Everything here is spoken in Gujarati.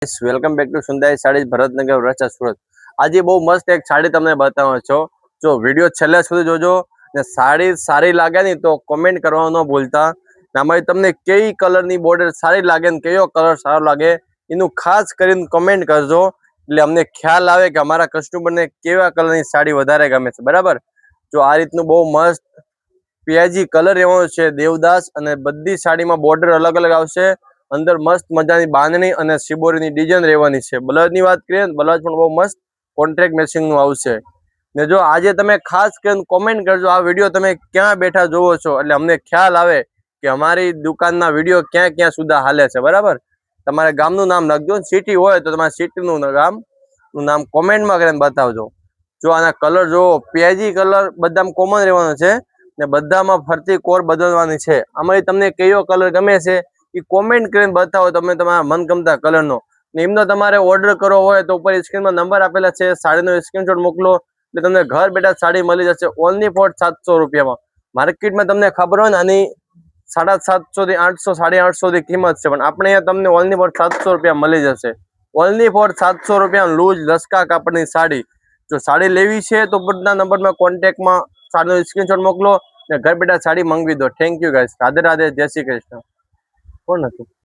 Welcome back to Sundai sari Bharatnagar Varachha Surat. આજે બહુ મસ્ત એક સાડી તમને બતાવો છો। જો વિડીયો છેલ્લે સુધી જોજો ને સાડી સારી લાગે ને તો કોમેન્ટ કરવાનું ન ભૂલતા। આમાં તમને કઈ કલરની બોર્ડર સારી લાગે ને કયો કલર સારો લાગે એનું ખાસ કરીને કોમેન્ટ કરજો, એટલે અમને ખ્યાલ આવે કે અમારા કસ્ટમરને કેવા કલરની સાડી વધારે ગમે છે। બરાબર, જો આ રીતનું બહુ મસ્ત પીઆઈજી કલર રહેવાનો છે દેવદાસ, અને બધી સાડીમાં બોર્ડર અલગ અલગ આવશે। અંદર મસ્ત મજાની બાંધણી અને શિબોરીની ડિઝાઇન રહેવાની છે। બ્લાઉઝની વાત કરીએ તો બ્લાઉઝ પણ બહુ મસ્ત કોન્ટ્રાક્ટ મેચિંગનું આવશે। ને જો આજે તમે ખાસ કરીને કોમેન્ટ કરજો આ વિડીયો તમે ક્યાં બેઠા જોવો છો, એટલે અમને ખ્યાલ આવે કે અમારી દુકાનના વિડીયો ક્યાં ક્યાં સુધા હાલે છે। બરાબર, તમારે ગામનું નામ લખજો, સિટી હોય તો તમારા સિટીનું ગામનું નામ કોમેન્ટમાં કરીને બતાવજો। જો આના કલર જો પીઆઈજી કલર બધામાં કોમન રહેવાનો છે ને બધામાં ફરતી કોર બદલવાની છે। આમાંથી તમને કયો કલર ગમે છે એ કોમેન્ટ કરીને બતાવો તમે તમારા મનગમતા કલરનો। ને એમનો તમારે ઓર્ડર કરવો હોય તો ઉપર સ્ક્રીનમાં નંબર આપેલા છે, સાડીનો સ્ક્રીનશોટ મોકલો એટલે તમને ઘર બેઠા સાડી મળી જશે ઓનલી ફોર 700 રૂપિયામાં। માર્કેટમાં તમને ખબર હોય ને આની 750 થી 800 850 થી કિંમત છે, પણ આપણે અહીંયા તમને ઓનલી ફોર 700 રૂપિયા મળી જશે। ઓનલી ફોર 700 રૂપિયા લૂઝ લસકા કાપડની સાડી। જો સાડી લેવી છે તો બધા નંબરમાં કોન્ટેક્ટમાં સાડીનો સ્ક્રીનશોટ મોકલો ને ઘર બેઠા સાડી મંગવી દો। Thank you guys, Radhe Radhe, જય શ્રી કૃષ્ણ। કોણ હતું?